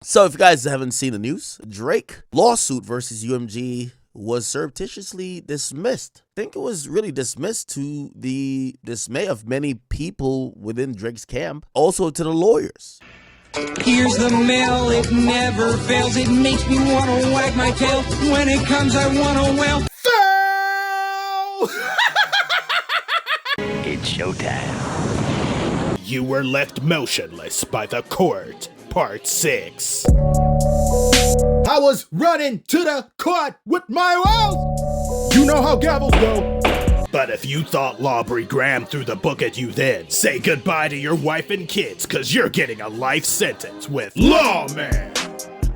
So if you guys haven't seen the news, Drake lawsuit versus UMG was surreptitiously dismissed. I think it was really dismissed to the dismay of many people within Drake's camp, also to the lawyers. Here's the mail, it never fails. It makes me want to wag my tail. When it comes, I want to wail. It's showtime. You were left motionless by the court. Part 6. I was running to the court with my wealth. You know how gavels go. But if you thought Lawbury Graham threw the book at you then, say goodbye to your wife and kids, cause you're getting a life sentence with Lawman.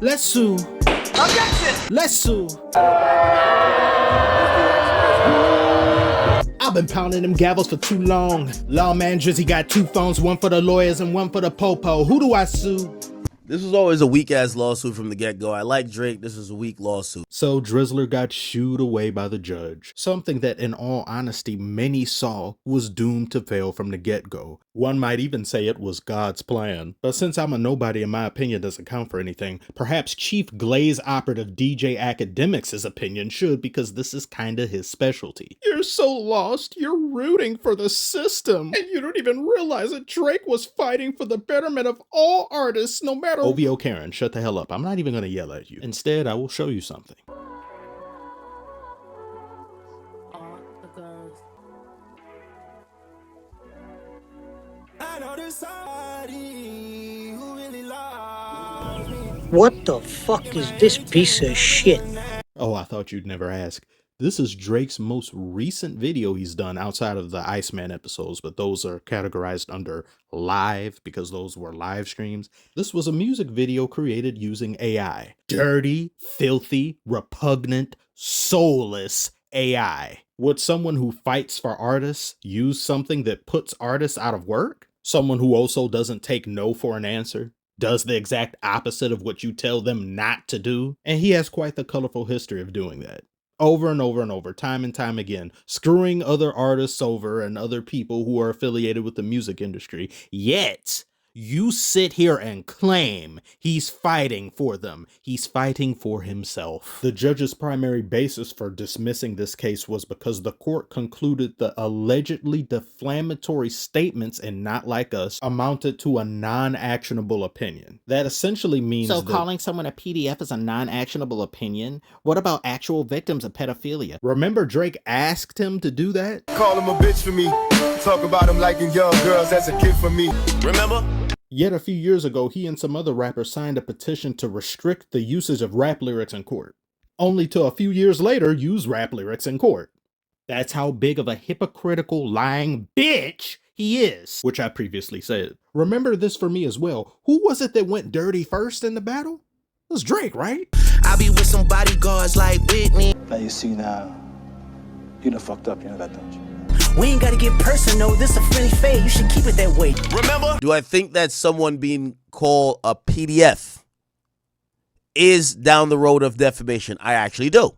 Let's sue. Objection! Let's sue. I've been pounding them gavels for too long. Lawman Drizzy got 2 phones, one for the lawyers and one for the popo. Who do I sue? This was always a weak-ass lawsuit from the get-go. I like Drake. This was a weak lawsuit. So Drizzler got shooed away by the judge. Something that, in all honesty, many saw was doomed to fail from the get-go. One might even say it was God's plan. But since I'm a nobody and my opinion doesn't count for anything, perhaps Chief Glaze operative DJ Academics' opinion should, because this is kinda his specialty. You're so lost, you're rooting for the system. And you don't even realize that Drake was fighting for the betterment of all artists, no matter— OVO Karen, shut the hell up. I'm not even gonna yell at you. Instead, I will show you something. What the fuck is this piece of shit? Oh, I thought you'd never ask. This is Drake's most recent video he's done outside of the Iceman episodes, but those are categorized under live because those were live streams. This was a music video created using AI. Dirty, filthy, repugnant, soulless AI. Would someone who fights for artists use something that puts artists out of work? Someone who also doesn't take no for an answer? Does the exact opposite of what you tell them not to do? And he has quite the colorful history of doing that. Over and over and over, time and time again, screwing other artists over and other people who are affiliated with the music industry. Yet, you sit here and claim he's fighting for them. He's fighting for himself. The judge's primary basis for dismissing this case was because the court concluded the allegedly defamatory statements in Not Like Us amounted to a non-actionable opinion. That essentially means So calling someone a PDF is a non-actionable opinion? What about actual victims of pedophilia? Remember Drake asked him to do that? Call him a bitch for me. Talk about him liking young girls as a kid for me. Remember? Yet a few years ago, he and some other rappers signed a petition to restrict the usage of rap lyrics in court. Only to a few years later, use rap lyrics in court. That's how big of a hypocritical, lying bitch he is, which I previously said. Remember this for me as well. Who was it that went dirty first in the battle? It was Drake, right? I be with some bodyguards like Whitney. Now you see now, you done fucked up, you know that, don't you? We ain't gotta get personal, this a friendly fade, you should keep it that way. Remember? Do I think that someone being called a PDF is down the road of defamation? I actually do.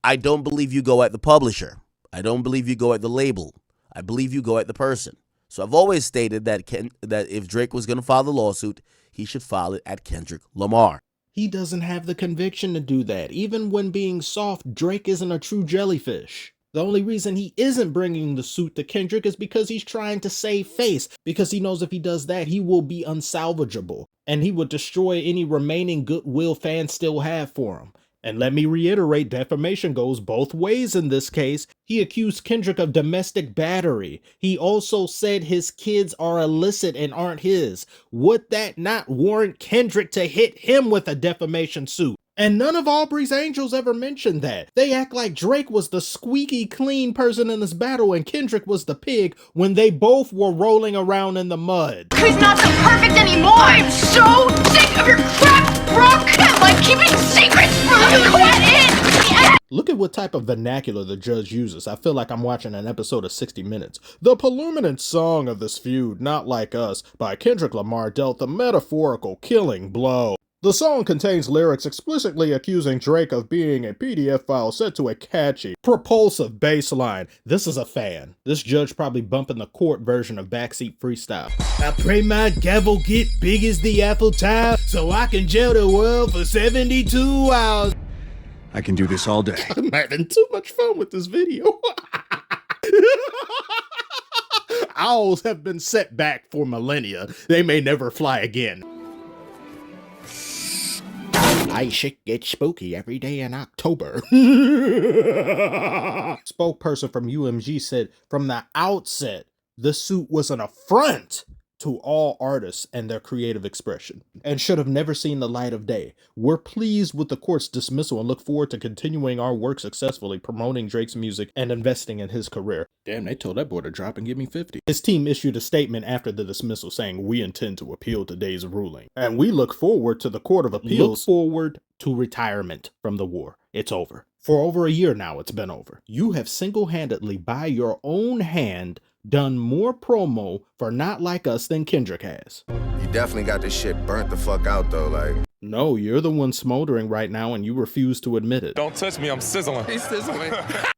I don't believe you go at the publisher. I don't believe you go at the label. I believe you go at the person. So I've always stated that that if Drake was going to file the lawsuit, he should file it at Kendrick Lamar. He doesn't have the conviction to do that. Even when being soft, Drake isn't a true jellyfish. The only reason he isn't bringing the suit to Kendrick is because he's trying to save face, because he knows if he does that, he will be unsalvageable, and he would destroy any remaining goodwill fans still have for him. And let me reiterate, defamation goes both ways in this case. He accused Kendrick of domestic battery. He also said his kids are illicit and aren't his. Would that not warrant Kendrick to hit him with a defamation suit? And none of Aubrey's Angels ever mentioned that. They act like Drake was the squeaky clean person in this battle and Kendrick was the pig when they both were rolling around in the mud. He's not so perfect anymore! I'm so sick of your crap, Brock! I like keeping secrets from you! Quit it! Look at what type of vernacular the judge uses. I feel like I'm watching an episode of 60 Minutes. The preluminant song of this feud, Not Like Us, by Kendrick Lamar dealt the metaphorical killing blow. The song contains lyrics explicitly accusing Drake of being a PDF file set to a catchy, propulsive bass line. This is a fan. This judge probably bumping the court version of Backseat Freestyle. I pray my gavel get big as the Eiffel Tower so I can jail the world for 72 hours. I can do this all day. I'm having too much fun with this video. Owls have been set back for millennia. They may never fly again. I shit gets spooky every day in October. Spokesperson from UMG said, from the outset, the suit was an affront to all artists and their creative expression, and should have never seen the light of day. We're pleased with the court's dismissal and look forward to continuing our work successfully, promoting Drake's music and investing in his career. Damn, they told that boy to drop and give me 50. His team issued a statement after the dismissal saying, we intend to appeal today's ruling, and we look forward to the Court of Appeals. Look forward to retirement from the war. It's over. For over a year now, it's been over. You have single-handedly, by your own hand, done more promo for Not Like Us than Kendrick has. You definitely got this shit burnt the fuck out though, like. No, you're the one smoldering right now and you refuse to admit it. Don't touch me, I'm sizzling. He's sizzling.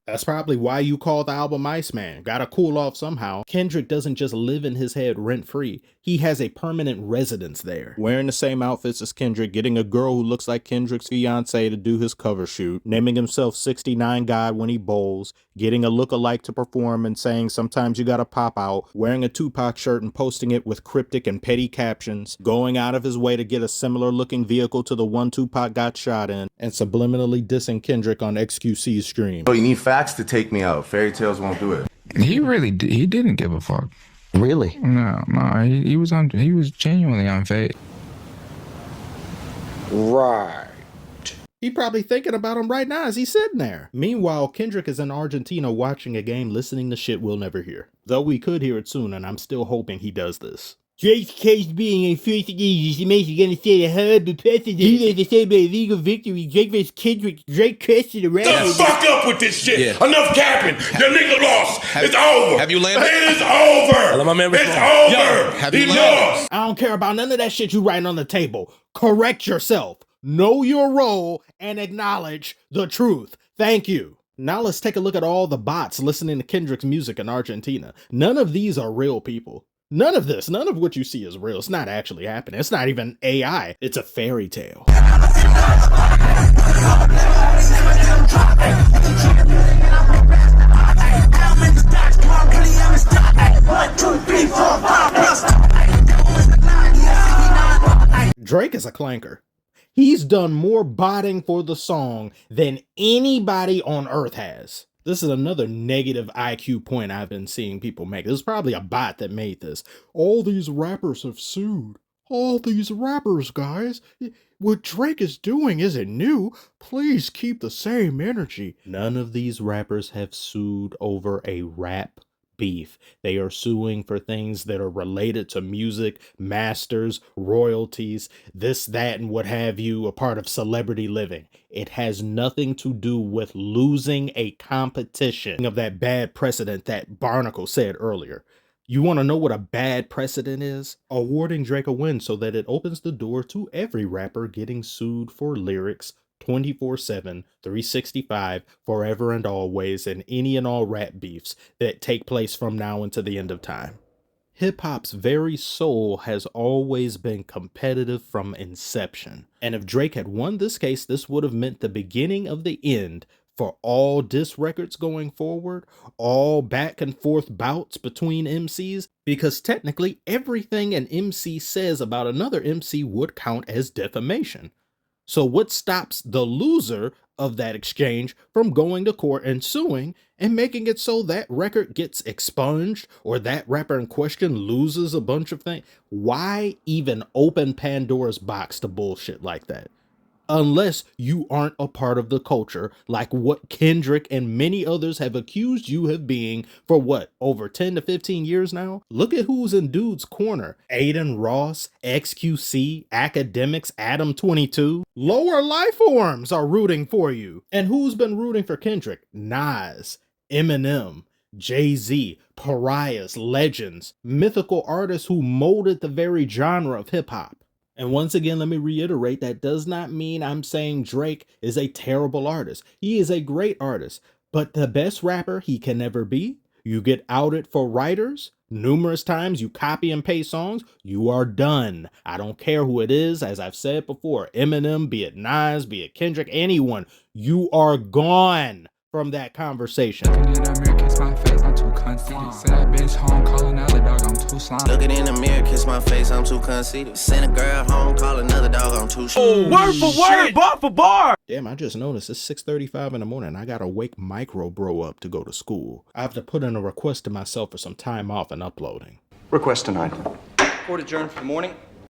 That's probably why you call the album Iceman. Gotta cool off somehow. Kendrick doesn't just live in his head rent-free. He has a permanent residence there. Wearing the same outfits as Kendrick, getting a girl who looks like Kendrick's fiance to do his cover shoot, naming himself 69 God when he bowls, getting a look-alike to perform and saying sometimes you gotta pop out, wearing a Tupac shirt and posting it with cryptic and petty captions, going out of his way to get a similar-looking vehicle to the one Tupac got shot in, and subliminally dissing Kendrick on XQC's stream. Oh, you need facts to take me out. Fairy tales won't do it. He didn't give a fuck. Really? No, he was genuinely unfazed. Right. He probably thinking about him right now as he's sitting there. Meanwhile, Kendrick is in Argentina watching a game, listening to shit we'll never hear. Though we could hear it soon, and I'm still hoping he does this. Drake's case being a first is makes you gonna say the horrible precedent. He has said by legal victory, Drake vs. Kendrick, Drake crested around. Shut the fuck up with this shit. Yeah. Enough capping. Your nigga lost. It's over. Have you landed? It is over. It's over. Yo, have you He landed? lost. I don't care about none of that shit you writing on the table. Correct yourself. Know your role and acknowledge the truth. Thank you. Now let's take a look at all the bots listening to Kendrick's music in Argentina. None of these are real people. None of what you see is real. It's not actually happening. It's not even AI. It's a fairy tale. Drake is a clanker. He's done more botting for the song than anybody on earth has. This is another negative IQ point I've been seeing people make. This is probably a bot that made this. All these rappers have sued. All these rappers, guys. What Drake is doing isn't new. Please keep the same energy. None of these rappers have sued over a rap beef. They are suing for things that are related to music, masters, royalties, this, that, and what have you, a part of celebrity living. It has nothing to do with losing a competition of that bad precedent that Barnacle said earlier. You want to know what a bad precedent is? Awarding Drake a win so that it opens the door to every rapper getting sued for lyrics 24/7, 365, forever and always, in any and all rap beefs that take place from now until the end of time. Hip-hop's very soul has always been competitive from inception. And if Drake had won this case, this would have meant the beginning of the end for all diss records going forward, all back and forth bouts between MCs, because technically everything an MC says about another MC would count as defamation. So what stops the loser of that exchange from going to court and suing and making it so that record gets expunged or that rapper in question loses a bunch of things? Why even open Pandora's box to bullshit like that? Unless you aren't a part of the culture, like what Kendrick and many others have accused you of being for what, over 10 to 15 years now? Look at who's in dude's corner. Aiden Ross, XQC, Academics, Adam 22. Lower life forms are rooting for you. And who's been rooting for Kendrick? Nas, Eminem, Jay-Z, pariahs, legends, mythical artists who molded the very genre of hip-hop. And once again, let me reiterate, that does not mean I'm saying Drake is a terrible artist. He is a great artist, but the best rapper he can never be. You get outed for writers numerous times, you copy and paste songs, you are done. I don't care who it is, as I've said before, Eminem, be it Nas, be it Kendrick, anyone, you are gone from that conversation. Looking in the mirror, kiss my face, I'm too conceited. Send that bitch home, call another dog, I'm too slimy. Looking in the mirror, kiss my face, I'm too conceited. Send a girl home, call another dog, I'm too Word for word, bar for bar. Damn, I just noticed it's 6:35 in the morning. I gotta wake micro bro up to go to school. I have to put in a request to myself for some time off and uploading. Request denied. Court adjourned for the morning.